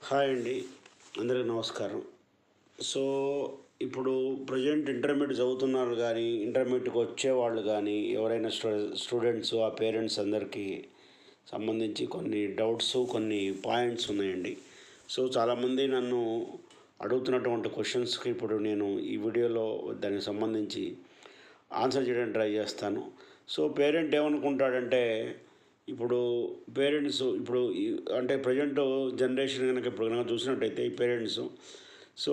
Hi అండి, అందరికీ నమస్కారం. సో, ఇప్పుడు ప్రజెంట్ ఇంటర్మీడియట్ చదువుతున్నారు కానీ, ఇంటర్మీడియట్‌కి వచ్చేవాళ్ళు కానీ, ఎవరైనా స్టూడెంట్స్, ఆ పేరెంట్స్ అందరికీ సంబంధించి కొన్ని డౌట్స్, కొన్ని పాయింట్స్ ఉన్నాయండి. సో, చాలామంది నన్ను అడుగుతున్నటువంటి క్వెషన్స్‌కి ఇప్పుడు నేను ఈ వీడియోలో దానికి సంబంధించి ఆన్సర్ చేయడానికి ట్రై చేస్తాను. సో, పేరెంట్ ఏమనుకుంటాడంటే, ఇప్పుడు పేరెంట్స్ ఇప్పుడు అంటే ప్రజెంట్ జనరేషన్ కనుక ఇప్పుడు కనుక చూసినట్టయితే ఈ పేరెంట్స్, సో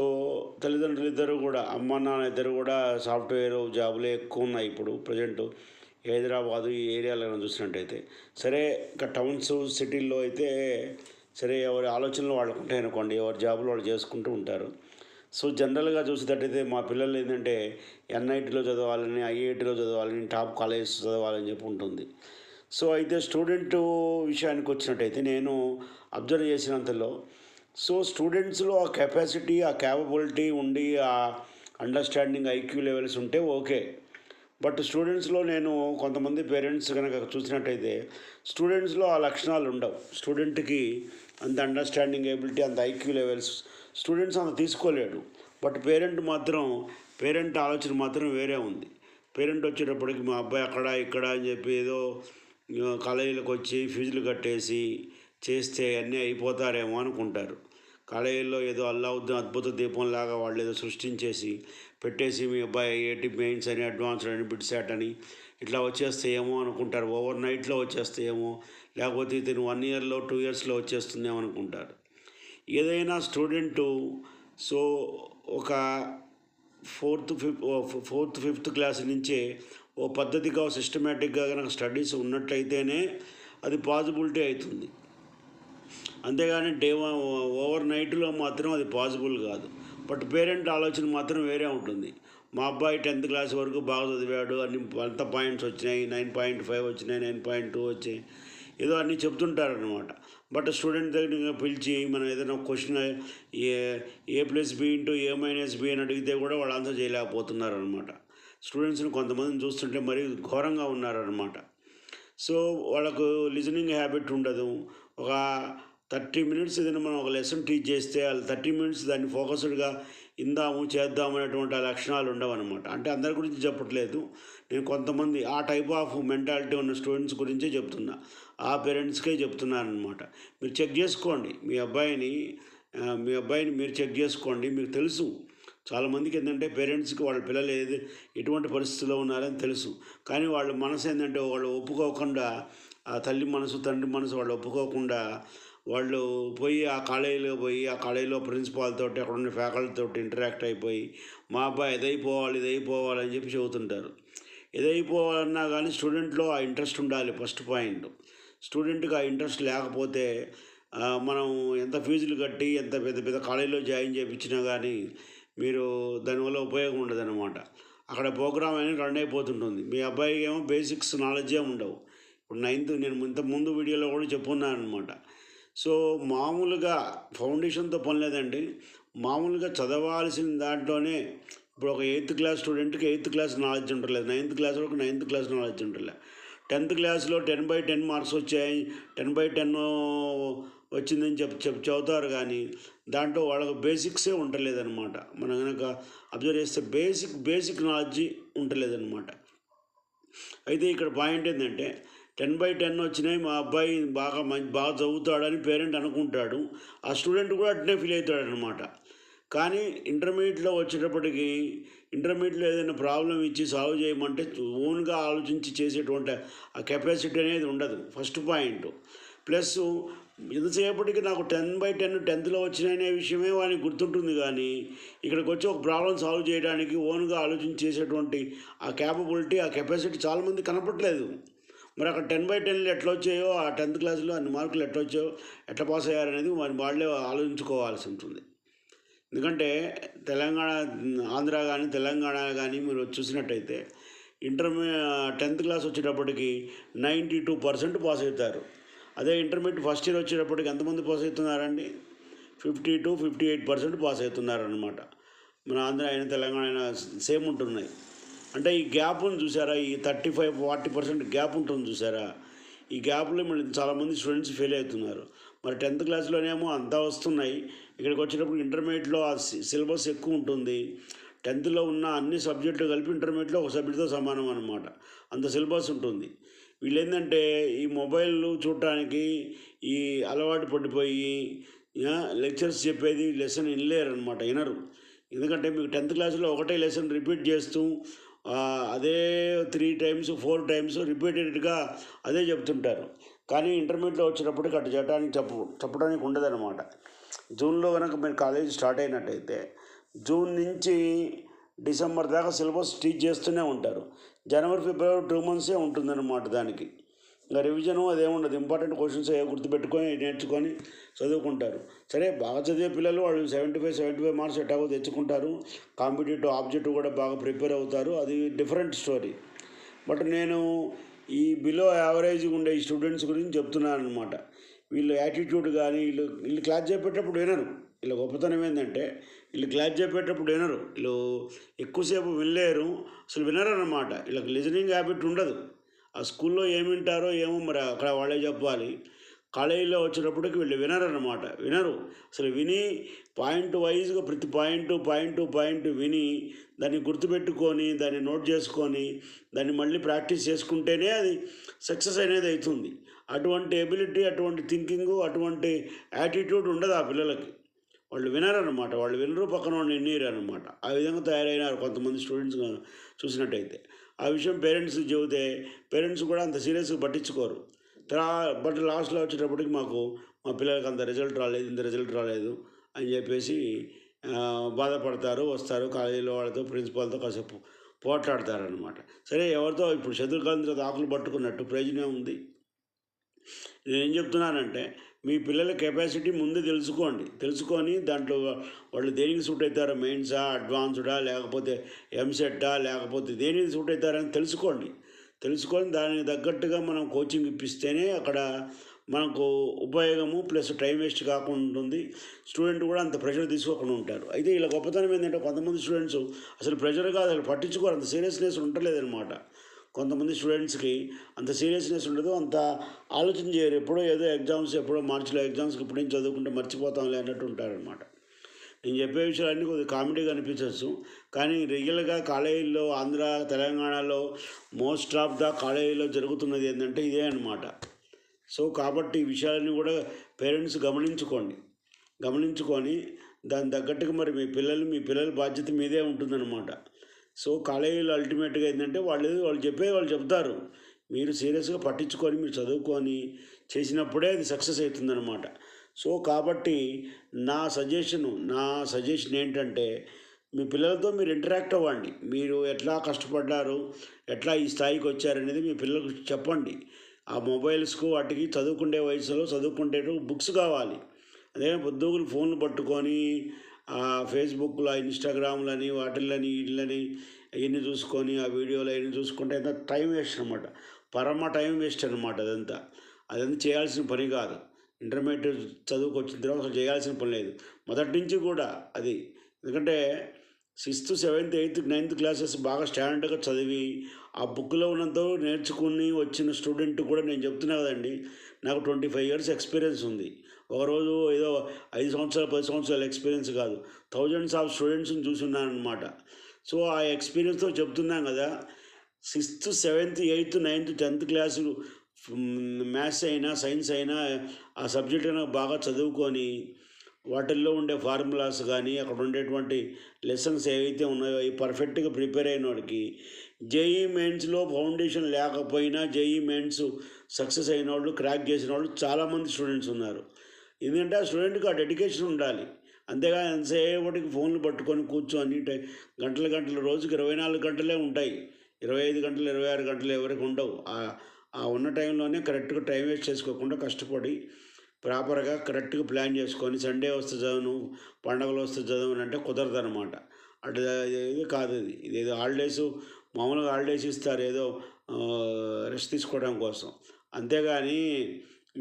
తల్లిదండ్రులు ఇద్దరు కూడా, అమ్మ నాన్న ఇద్దరు కూడా సాఫ్ట్వేర్ జాబులే ఎక్కువ ఉన్నాయి ఇప్పుడు ప్రజెంట్ హైదరాబాదు ఈ ఏరియాలో చూసినట్టయితే. సరే, ఇంకా టౌన్స్ సిటీల్లో అయితే సరే, ఎవరి ఆలోచనలు వాళ్ళకు ఉంటాయి అనుకోండి, ఎవరి జాబులు వాళ్ళు చేసుకుంటూ ఉంటారు. సో జనరల్గా చూసేటట్టయితే మా పిల్లలు ఏంటంటే ఎన్ఐటీలో చదవాలని, ఐఐటీలో చదవాలని, టాప్ కాలేజెస్ చదవాలని చెప్పి ఉంటుంది. సో అయితే స్టూడెంట్ విషయానికి వచ్చినట్టయితే నేను అబ్జర్వ్ చేసినంతలో, సో స్టూడెంట్స్లో ఆ కెపాసిటీ, ఆ క్యాపబిలిటీ ఉండి, ఆ అండర్స్టాండింగ్ ఐక్యూ లెవెల్స్ ఉంటే ఓకే. బట్ స్టూడెంట్స్లో నేను కొంతమంది పేరెంట్స్ కనుక చూసినట్టయితే స్టూడెంట్స్లో ఆ లక్షణాలు ఉండవు. స్టూడెంట్కి అంత అండర్స్టాండింగ్ ఎబిలిటీ, అంత ఐక్యూ లెవెల్స్ స్టూడెంట్స్ అంత తీసుకోలేడు. బట్ పేరెంట్ ఆలోచన మాత్రం వేరే ఉంది. పేరెంట్ వచ్చేటప్పటికి మా అబ్బాయి అక్కడ ఇక్కడ అని చెప్పి ఏదో కాలేజీలకు వచ్చి ఫీజులు కట్టేసి చేస్తే అన్నీ అయిపోతారేమో అనుకుంటారు. కాలేజీల్లో ఏదో అల్లావుద్దీన్ అద్భుత దీపంలాగా వాళ్ళు ఏదో సృష్టించేసి పెట్టేసి మీ అబ్బాయి ఐఐటి మెయిన్స్ అని, అడ్వాన్స్డ్ అని, బిట్సాట్ అని ఇట్లా వచ్చేస్తాయేమో అనుకుంటారు. ఓవర్ నైట్లో వచ్చేస్తాయేమో, లేకపోతే ఇతను 1 ఇయర్లో 2 ఇయర్స్లో వచ్చేస్తుందేమో అనుకుంటారు. ఏదైనా స్టూడెంటు సో ఒక ఫోర్త్ ఫిఫ్త్ క్లాస్ నుంచే ఓ పద్ధతిగా సిస్టమేటిక్గా కనుక స్టడీస్ ఉన్నట్టయితేనే అది పాసిబిలిటీ అవుతుంది. అంతేగాని ఓవర్ నైట్లో మాత్రం అది పాసిబుల్ కాదు. బట్ పేరెంట్ ఆలోచన మాత్రం వేరే ఉంటుంది. మా అబ్బాయి 10th క్లాస్ వరకు బాగా చదివాడు, అన్ని అంత పాయింట్స్ వచ్చినాయి, 9.5 వచ్చినాయి, 9.2 వచ్చాయి, ఏదో అన్నీ చెప్తుంటారనమాట. బట్ స్టూడెంట్ దగ్గర పిలిచి మనం ఏదైనా క్వశ్చన్ A+B × A - B అని అడిగితే కూడా వాళ్ళు ఆన్సర్ చేయలేకపోతున్నారు అనమాట. స్టూడెంట్స్ని కొంతమందిని చూస్తుంటే మరీ ఘోరంగా ఉన్నారనమాట. సో వాళ్ళకు లిజనింగ్ హ్యాబిట్ ఉండదు. ఒక 30 మినిట్స్ ఏదైనా మనం ఒక లెసన్ టీచ్ చేస్తే వాళ్ళు 30 మినిట్స్ దాన్ని ఫోకస్డ్గా చేద్దాము అనేటువంటి ఆ లక్షణాలు ఉండవన్నమాట. అంటే అందరి గురించి చెప్పట్లేదు, నేను కొంతమంది ఆ టైప్ ఆఫ్ మెంటాలిటీ ఉన్న స్టూడెంట్స్ గురించే చెప్తున్నా, ఆ పేరెంట్స్కే చెప్తున్నాను అనమాట. మీరు చెక్ చేసుకోండి మీ అబ్బాయిని మీరు చెక్ చేసుకోండి. మీకు తెలుసు, చాలామందికి ఏంటంటే పేరెంట్స్కి వాళ్ళ పిల్లలు ఎటువంటి పరిస్థితుల్లో ఉన్నారని తెలుసు. కానీ వాళ్ళ మనసు ఏంటంటే వాళ్ళు ఒప్పుకోకుండా, ఆ తల్లి మనసు తండ్రి మనసు వాళ్ళు ఒప్పుకోకుండా వాళ్ళు పోయి ఆ కాలేజీలో ప్రిన్సిపాల్ తోటి, అక్కడ ఉన్న ఫ్యాకల్టీతో ఇంటరాక్ట్ అయిపోయి మా అబ్బాయి ఇదైపోవాలి అని చెప్పి చెబుతుంటారు. ఎదైపోవాలన్నా కానీ స్టూడెంట్లో ఆ ఇంట్రెస్ట్ ఉండాలి. ఫస్ట్ పాయింట్, స్టూడెంట్కి ఆ ఇంట్రెస్ట్ లేకపోతే మనం ఎంత ఫీజులు కట్టి ఎంత పెద్ద పెద్ద కాలేజీలో జాయిన్ చేయించినా కానీ మీరు దానివల్ల ఉపయోగం ఉండదన్నమాట. అక్కడ ప్రోగ్రామ్ అనేది రన్ అయిపోతుంటుంది. మీ అబ్బాయికి ఏమో బేసిక్స్ నాలెడ్జే ఉండవు. ఇప్పుడు నేను ఇంతకుముందు వీడియోలో కూడా చెప్పున్నాను అనమాట. సో మామూలుగా ఫౌండేషన్తో పని లేదండి. మామూలుగా చదవాల్సిన దాంట్లోనే ఇప్పుడు ఒక 8th క్లాస్ స్టూడెంట్కి 8th క్లాస్ నాలెడ్జ్ ఉండలేదు, 9th క్లాస్ వరకు 9th క్లాస్ నాలెడ్జ్ ఉండలేదు. 10th క్లాస్లో 10/10 మార్క్స్ వచ్చాయి, 10/10 వచ్చిందని చెబుతారు కానీ దాంట్లో వాళ్ళకు బేసిక్సే ఉండలేదన్నమాట. మనం కనుక అబ్జర్వ్ చేస్తే బేసిక్ నాలెడ్జ్ ఉండలేదన్నమాట. అయితే ఇక్కడ పాయింట్ ఏంటంటే 10/10 వచ్చినాయి, మా అబ్బాయి బాగా చదువుతాడని పేరెంట్ అనుకుంటాడు, ఆ స్టూడెంట్ కూడా అట్నే ఫీల్ అవుతాడు అనమాట. కానీ ఇంటర్మీడియట్లో ఏదైనా ప్రాబ్లం ఇచ్చి సాల్వ్ చేయమంటే ఓన్గా ఆలోచించి చేసేటువంటి ఆ కెపాసిటీ అనేది ఉండదు, ఫస్ట్ పాయింట్. ప్లస్ ఎంతసేపటికి నాకు 10/10 10th వచ్చినాయనే విషయమే వానికి గుర్తుంటుంది. కానీ ఇక్కడికి వచ్చి ఒక ప్రాబ్లం సాల్వ్ చేయడానికి ఓన్గా ఆలోచించి చేసేటువంటి ఆ క్యాపబిలిటీ, ఆ కెపాసిటీ చాలామంది కనపట్లేదు. మరి అక్కడ 10/10 ఎట్లా వచ్చాయో, ఆ 10th క్లాస్లో అన్ని మార్కులు ఎట్లా వచ్చాయో, ఎట్లా పాస్ అయ్యారనేది మరి వాళ్ళే ఆలోచించుకోవాల్సి ఉంటుంది. ఎందుకంటే ఆంధ్ర కానీ తెలంగాణ కానీ మీరు చూసినట్టయితే 10th క్లాస్ వచ్చేటప్పటికి 92% పాస్ అవుతారు. అదే ఇంటర్మీడియట్ ఫస్ట్ ఇయర్ వచ్చేటప్పటికి ఎంతమంది పాస్ అవుతున్నారండి? 50-58% పాస్ అవుతున్నారనమాట. మన ఆంధ్ర అయినా తెలంగాణ అయినా సేమ్ ఉంటున్నాయి. అంటే ఈ గ్యాప్ను చూసారా, ఈ 35-40% గ్యాప్ ఉంటుంది చూసారా, ఈ గ్యాప్లో మళ్ళీ చాలామంది స్టూడెంట్స్ ఫెయిల్ అవుతున్నారు. మరి 10th క్లాస్లోనేమో అంతా వస్తున్నాయి, ఇక్కడికి వచ్చేటప్పుడు ఇంటర్మీడియట్లో ఆ సిలబస్ ఎక్కువ ఉంటుంది. 10థ్లో ఉన్న అన్ని సబ్జెక్టులు కలిపి ఇంటర్మీడియట్లో ఒక సబ్జెక్టుతో సమానం అనమాట, అంత సిలబస్ ఉంటుంది. వీళ్ళేంటంటే ఈ మొబైల్ చూడటానికి ఈ అలవాటు పడిపోయి లెక్చర్స్ చెప్పేది లెసన్ వినలేరనమాట, వినరు. ఎందుకంటే మీకు 10th క్లాస్లో ఒకటే లెసన్ రిపీట్ చేస్తూ అదే 3 టైమ్స్ 4 టైమ్స్ రిపీటెడ్గా అదే చెప్తుంటారు. కానీ ఇంటర్మీడియట్లో వచ్చేటప్పటికి అటు చెప్పడానికి ఉండదన్నమాట. జూన్లో కనుక మీరు కాలేజీ స్టార్ట్ అయినట్టయితే జూన్ నుంచి డిసెంబర్ దాకా సిలబస్ టీచ్ చేస్తూనే ఉంటారు. జనవరి ఫిబ్రవరి 2 మంత్సే ఉంటుందన్నమాట దానికి. ఇంకా రివిజను అదేముండదు, ఇంపార్టెంట్ క్వశ్చన్స్ గుర్తుపెట్టుకొని నేర్చుకొని చదువుకుంటారు. సరే, బాగా చదివే పిల్లలు వాళ్ళు 75 మార్క్స్ ఎట్టాగో తెచ్చుకుంటారు, కాంపిటేటివ్ ఆబ్జెక్టివ్ కూడా బాగా ప్రిపేర్ అవుతారు, అది డిఫరెంట్ స్టోరీ. బట్ నేను ఈ బిలో యావరేజ్ ఉండే ఈ స్టూడెంట్స్ గురించి చెప్తున్నాను అనమాట. వీళ్ళు యాటిట్యూడ్ కానీ వీళ్ళు క్లాస్ చెప్పేటప్పుడు వినరు. వీళ్ళ గొప్పతనం ఏంటంటే వీళ్ళు క్లాస్ చెప్పేటప్పుడు వినరు, వీళ్ళు ఎక్కువసేపు వినలేరు, అసలు వినరన్నమాట. వీళ్ళకి లిజనింగ్ హ్యాబిట్ ఉండదు. ఆ స్కూల్లో ఏమి వింటారో ఏమో, మరి అక్కడ వాళ్ళే చెప్పాలి. కాలేజీలో వచ్చేటప్పటికి వీళ్ళు వినరు అసలు. విని పాయింట్ వైజ్గా ప్రతి పాయింట్ విని దాన్ని గుర్తుపెట్టుకొని దాన్ని నోట్ చేసుకొని దాన్ని మళ్ళీ ప్రాక్టీస్ చేసుకుంటేనే అది సక్సెస్ అనేది అవుతుంది. అటువంటి ఎబిలిటీ, అటువంటి థింకింగు, అటువంటి యాటిట్యూడ్ ఉండదు ఆ పిల్లలకి. వాళ్ళు వినరు, పక్కన వాళ్ళు వినరు అనమాట. ఆ విధంగా తయారైనారు కొంతమంది స్టూడెంట్స్ చూసినట్టయితే. ఆ విషయం పేరెంట్స్కి చెబితే పేరెంట్స్ కూడా అంత సీరియస్గా పట్టించుకోరు. బట్ లాస్ట్లో వచ్చేటప్పటికి మా పిల్లలకి అంత రిజల్ట్ రాలేదు, ఇంత రిజల్ట్ రాలేదు అని చెప్పేసి బాధపడతారు. వస్తారు కాలేజీలో వాళ్ళతో, ప్రిన్సిపాల్తో కాసేపు పోట్లాడతారనమాట. సరే, ఎవరితో ఇప్పుడు చదువుకాలం తర్వాత ఆకులు పట్టుకున్నట్టు ప్రయోజనం ఉంది. నేనేం చెప్తున్నానంటే మీ పిల్లల కెపాసిటీ ముందు తెలుసుకొని దాంట్లో వాళ్ళు దేనికి సూట్ అవుతారో, మెయిన్సా, అడ్వాన్స్డా, లేకపోతే ఎంసెట్టా, లేకపోతే దేనికి సూట్ అవుతారని తెలుసుకొని దానికి తగ్గట్టుగా మనం కోచింగ్ ఇప్పిస్తేనే అక్కడ మనకు ఉపయోగము, ప్లస్ టైం వేస్ట్ కాకుండా ఉంటుంది. స్టూడెంట్ కూడా అంత ప్రెషర్ తీసుకోకుండా ఉంటారు. అయితే ఇలా గొప్పతనం ఏంటంటే కొంతమంది స్టూడెంట్స్ అసలు ప్రెషర్ కాదు, అసలు పట్టించుకోరు, అంత సీరియస్నెస్ ఉండలేదన్నమాట. కొంతమంది స్టూడెంట్స్కి అంత సీరియస్నెస్ ఉండదు, అంత ఆలోచన చేయరు. ఎప్పుడో మార్చిలో ఎగ్జామ్స్కి ఇప్పుడు నుంచి చదువుకుంటే మర్చిపోతాంలే అన్నట్టు ఉంటారనమాట. నేను చెప్పే విషయాలన్నీ కొద్దిగా కామెడీగా అనిపించవచ్చు, కానీ రియల్గా కాలేజీల్లో, ఆంధ్ర తెలంగాణలో మోస్ట్ ఆఫ్ ద కాలేజీలో జరుగుతున్నది ఏంటంటే ఇదే అనమాట. సో కాబట్టి ఈ విషయాలన్నీ కూడా పేరెంట్స్ గమనించుకొని దాని తగ్గట్టుగా మరి మీ పిల్లల బాధ్యత మీదే ఉంటుందన్నమాట. సో కాలేజీలో అల్టిమేట్గా ఏంటంటే వాళ్ళు చెప్పేది వాళ్ళు చెప్తారు, మీరు సీరియస్గా పట్టించుకొని మీరు చదువుకొని చేసినప్పుడే అది సక్సెస్ అవుతుందన్నమాట. సో కాబట్టి నా సజెషన్ ఏంటంటే మీ పిల్లలతో మీరు ఇంటరాక్ట్ అవ్వండి. మీరు ఎట్లా కష్టపడ్డారు, ఎట్లా ఈ స్థాయికి వచ్చారనేది మీ పిల్లలకు చెప్పండి. ఆ మొబైల్స్కు వాటికి చదువుకునే వయసులో బుక్స్ కావాలి. అదే పొద్దుగులు ఫోన్లు పట్టుకొని ఫేస్బుక్లో, ఇన్స్టాగ్రామ్లని, వీటిలని అవన్నీ చూసుకొని ఆ వీడియోలు అవన్నీ చూసుకుంటే ఎంత టైం వేస్ట్ అనమాట, పరమ టైం వేస్ట్ అనమాట. అదంతా చేయాల్సిన పని కాదు. ఇంటర్మీడియట్ చదువుకు వచ్చిన తర్వాత అసలు చేయాల్సిన పని లేదు, మొదటి నుంచి కూడా అది. ఎందుకంటే 6th, 7th, 8th, 9th classes బాగా స్టాండర్డ్గా చదివి ఆ బుక్లో ఉన్నంత నేర్చుకుని వచ్చిన స్టూడెంట్ కూడా నేను చెప్తున్నా కదండి, నాకు 25 years ఎక్స్పీరియన్స్ ఉంది. ఒకరోజు ఏదో 5 సంవత్సరాలు 10 సంవత్సరాల ఎక్స్పీరియన్స్ కాదు, థౌజండ్స్ ఆఫ్ స్టూడెంట్స్ని చూసున్నాను అనమాట. సో ఆ ఎక్స్పీరియన్స్తో చెప్తున్నాం కదా. 6th, 7th, 8th, 9th, 10th క్లాసులు మ్యాథ్స్ అయినా సైన్స్ అయినా ఆ సబ్జెక్ట్ అయినా బాగా చదువుకొని వాటిల్లో ఉండే ఫార్ములాస్ కానీ అక్కడ ఉండేటువంటి లెసన్స్ ఏవైతే ఉన్నాయో అవి పర్ఫెక్ట్గా ప్రిపేర్ అయిన వాడికి జేఈ మెయిన్స్లో ఫౌండేషన్ లేకపోయినా జేఈ మెయిన్స్ సక్సెస్ అయిన వాళ్ళు, క్రాక్ చేసిన వాళ్ళు చాలామంది స్టూడెంట్స్ ఉన్నారు. ఎందుకంటే ఆ స్టూడెంట్కి ఆ డెడికేషన్ ఉండాలి. అంతేగా ఎంతసేపటికి ఫోన్లు పట్టుకొని కూర్చొని గంటలు రోజుకి 24 గంటలే ఉంటాయి, 25 గంటలు 26 గంటలు ఎవరికి ఉండవు. ఆ ఉన్న టైంలోనే కరెక్ట్గా టైం వేస్ట్ చేసుకోకుండా కష్టపడి ప్రాపర్గా కరెక్ట్గా ప్లాన్ చేసుకొని సండే వస్తే చదవను, పండగలు వస్తే చదవను అంటే కుదరదు అనమాట. అటు ఇది కాదు, ఇదేదో మామూలుగా హాలిడేస్ ఇస్తారు ఏదో రెస్ట్ తీసుకోవడం కోసం. అంతేగాని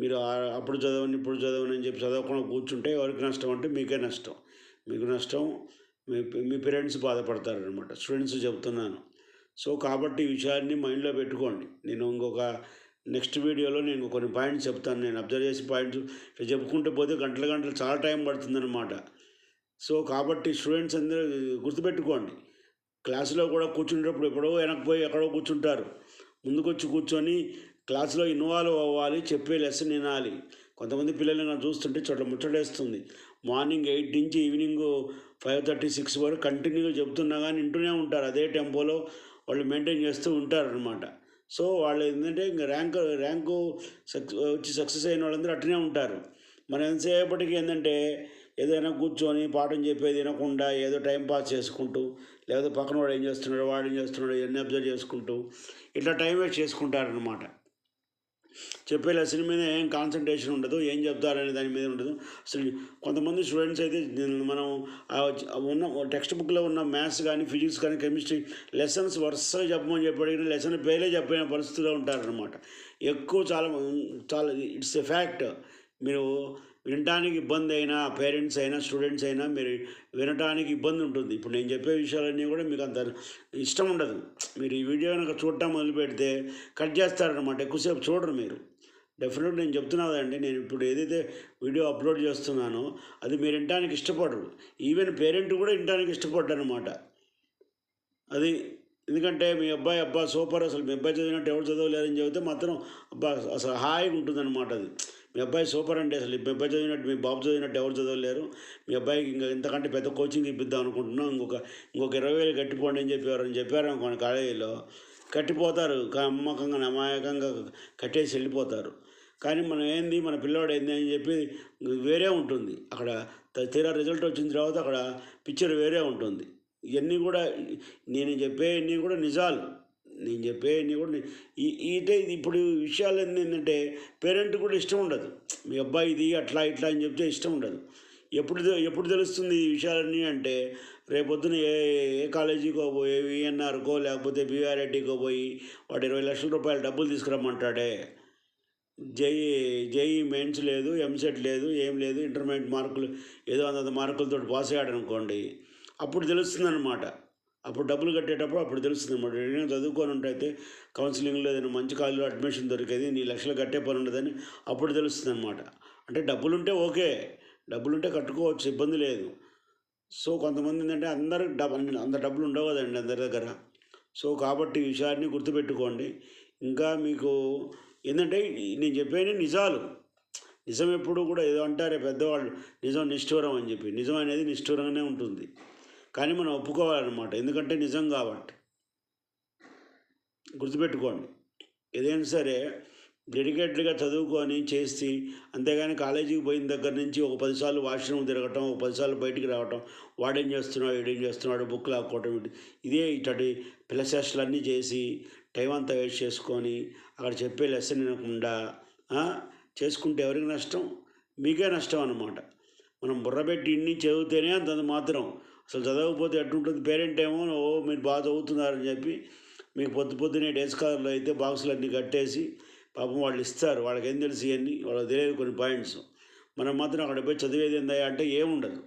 మీరు అప్పుడు చదవని ఇప్పుడు చదవని అని చెప్పి చదవకుండా కూర్చుంటే ఎవరికి నష్టం అంటే మీకే నష్టం. మీకు నష్టం, మీ పేరెంట్స్ బాధపడతారనమాట. స్టూడెంట్స్ చెప్తున్నాను. సో కాబట్టి ఈ విషయాన్ని మైండ్లో పెట్టుకోండి. నేను ఇంకొక నెక్స్ట్ వీడియోలో నేను కొన్ని పాయింట్స్ చెప్తాను. నేను అబ్జర్వ్ చేసే పాయింట్స్ ఇట్లా చెప్పుకుంటూ పోతే గంటలు గంటలు చాలా టైం పడుతుందన్నమాట. సో కాబట్టి స్టూడెంట్స్ అందరూ గుర్తుపెట్టుకోండి, క్లాసులో కూడా కూర్చునేటప్పుడు ఎప్పుడో వెనక్కి పోయి ఎక్కడో కూర్చుంటారు. ముందుకొచ్చి కూర్చొని క్లాసులో ఇన్వాల్వ్ అవ్వాలి, చెప్పే లెసన్ వినాలి. కొంతమంది పిల్లల్ని నాకు చూస్తుంటే చోట్ల ముచ్చటేస్తుంది. మార్నింగ్ 8 నుంచి ఈవినింగ్ 5:30, 6 వరకు కంటిన్యూగా చెప్తున్నా కానీ వింటూనే ఉంటారు. అదే టెంపోలో వాళ్ళు మెయింటైన్ చేస్తూ ఉంటారనమాట. సో వాళ్ళు ఏంటంటే ఇంకా ర్యాంకు వచ్చి సక్సెస్ అయిన వాళ్ళందరూ అట్లనే ఉంటారు. మనం ఎంతసేపటికి ఏంటంటే ఏదైనా కూర్చొని పాఠం చెప్పేది వినకుండా ఏదో టైం పాస్ చేసుకుంటూ, లేకపోతే పక్కన వాడు ఏం చేస్తున్నాడు, వాడు ఏం చేస్తున్నాడు, ఇవన్నీ అబ్జర్వ్ చేసుకుంటూ ఇట్లా టైం వేస్ట్ చేసుకుంటారనమాట. చెప్పే లెసన్ మీద ఏం కాన్సన్ట్రేషన్ ఉండదు, ఏం చెప్తారనే దాని మీద ఉండదు. అసలు కొంతమంది స్టూడెంట్స్ అయితే మనం ఉన్న టెక్స్ట్ బుక్లో ఉన్న మ్యాథ్స్ కానీ ఫిజిక్స్ కానీ కెమిస్ట్రీ లెసన్స్ వరుసగా చెప్పమని చెప్పి లెసన్ పేరే చెప్పిన పరిస్థితిలో ఉంటారనమాట. ఎక్కువ చాలా చాలా ఇట్స్ ఎ ఫ్యాక్ట్. మీరు వినటానికి ఇబ్బంది అయినా, పేరెంట్స్ అయినా స్టూడెంట్స్ అయినా మీరు వినటానికి ఇబ్బంది ఉంటుంది. ఇప్పుడు నేను చెప్పే విషయాలన్నీ కూడా మీకు అంత ఇష్టం ఉండదు. మీరు ఈ వీడియో కనుక చూడటం మొదలు పెడితే కట్ చేస్తారనమాట, ఎక్కువసేపు చూడరు మీరు. డెఫినెట్ నేను చెప్తున్నా కదండి, నేను ఇప్పుడు ఏదైతే వీడియో అప్లోడ్ చేస్తున్నానో అది మీరు వినటానికి ఇష్టపడరు. ఈవెన్ పేరెంట్ కూడా వినటానికి ఇష్టపడ్డారు అనమాట. అది ఎందుకంటే మీ అబ్బాయి సూపర్, అసలు మీ అబ్బాయి చదివినట్టు ఎవరు చదవలేరని చెబితే మాత్రం అసలు హాయిగా ఉంటుందన్నమాట. అది మీ అబ్బాయి సూపర్ అంటే అసలు మీ అబ్బాయి చదివినట్టు మీ బాబు చదివినట్టు ఎవరు చదవలేరు, మీ అబ్బాయికి ఇంకా ఇంతకంటే పెద్ద కోచింగ్ ఇప్పిద్దాం అనుకుంటున్నాం, ఇంకొక 20,000 కట్టిపోండి అని చెప్పారు అనుకోండి, కాలేజీలో కట్టిపోతారు, నమ్మకంగా అమాయకంగా కట్టేసి వెళ్ళిపోతారు. కానీ మనం ఏంది, మన పిల్లోడు ఏంది అని చెప్పి వేరే ఉంటుంది. అక్కడ తీరా రిజల్ట్ వచ్చిన తర్వాత అక్కడ పిక్చర్ వేరే ఉంటుంది. ఇవన్నీ కూడా నేను చెప్పేవన్నీ కూడా నిజాలు. నేను చెప్పేవన్నీ కూడా ఇదే ఇప్పుడు విషయాలు ఏంటంటే పేరెంట్ కూడా ఇష్టం ఉండదు. మీ అబ్బాయి ఇది అట్లా ఇట్లా అని చెప్తే ఇష్టం ఉండదు. ఎప్పుడు తెలుస్తుంది ఈ విషయాలన్నీ అంటే, రేపొద్దున ఏ కాలేజీకో పోయి విఎన్ఆర్కో లేకపోతే బీఆర్ఐటీకో పోయి వాడు 20 లక్షల రూపాయలు డబ్బులు తీసుకురమ్మంటాడే. జేఈ మెయిన్స్ లేదు, ఎంసెట్ లేదు, ఏం లేదు, ఇంటర్మీడియట్ మార్కులు ఏదో 100 మార్కులతో పాస్ అయ్యాడు అనుకోండి, అప్పుడు తెలుస్తుంది అనమాట. అప్పుడు డబ్బులు కట్టేటప్పుడు అప్పుడు తెలుస్తుంది అనమాట. ఏదైనా చదువుకొని ఉంటే కౌన్సిలింగ్లో ఏదైనా మంచి కాలేజీలో అడ్మిషన్ దొరికేది, నీ లక్షలు కట్టే పని ఉండదని అప్పుడు తెలుస్తుంది అనమాట. అంటే డబ్బులుంటే ఓకే, డబ్బులుంటే కట్టుకోవచ్చు, ఇబ్బంది లేదు. సో కొంతమంది ఏంటంటే అంత డబ్బులు ఉండవు కదండి అందరి దగ్గర. సో కాబట్టి ఈ విషయాన్ని గుర్తుపెట్టుకోండి. ఇంకా మీకు ఏంటంటే నేను చెప్పేది నిజాలు. నిజం ఎప్పుడు కూడా ఏదో అంటారే పెద్దవాళ్ళు, నిజం నిష్ఠూరం అని చెప్పి. నిజం అనేది నిష్ఠూరంగానే ఉంటుంది, కానీ మనం ఒప్పుకోవాలన్నమాట, ఎందుకంటే నిజం కాబట్టి. గుర్తుపెట్టుకోండి, ఏదైనా సరే డెడికేటెడ్గా చదువుకొని చేసి, అంతేగాని కాలేజీకి పోయిన దగ్గర నుంచి ఒక 10 సార్లు వాష్రూమ్ తిరగటం, ఒక 10 సార్లు బయటికి రావటం, వాడేం చేస్తున్నాడు వీడేం చేస్తున్నాడు బుక్ లాక్కోవటం, ఇదే ఇట్లాంటి పిల్లశేషాలన్నీ చేసి టైం అంతా వేస్ట్ చేసుకొని అక్కడ చెప్పే లెసన్ వినకుండా చేసుకుంటే ఎవరికి నష్టం? మీకే నష్టం అన్నమాట. మనం బుర్రబెట్టి ఇన్ని చదివితేనే అంతంత మాత్రం, అసలు చదవకపోతే ఎట్టుంటుంది? పేరెంట్ ఏమో మీరు బాగా చదువుతున్నారని చెప్పి మీకు పొద్దునే డేస్ కాలర్లో అయితే బాక్సులన్నీ కట్టేసి పాపం వాళ్ళు ఇస్తారు. వాళ్ళకి ఏం తెలుసు ఇవన్నీ, వాళ్ళకి తెలియదు కొన్ని పాయింట్స్. మనం మాత్రం అక్కడ పోయి చదివేది ఏందా అంటే ఏముండదు.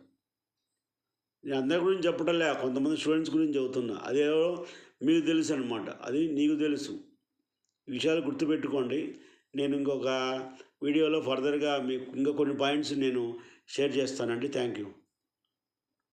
నేను అందరి గురించి చెప్పటంలే, కొంతమంది స్టూడెంట్స్ గురించి చెబుతున్నా. అదేదో మీకు తెలుసు అనమాట, అది నీకు తెలుసు. ఈ విషయాలు గుర్తుపెట్టుకోండి. నేను ఇంకొక వీడియోలో ఫర్దర్గా మీకు ఇంకా కొన్ని పాయింట్స్ నేను షేర్ చేస్తానండి. Thank you.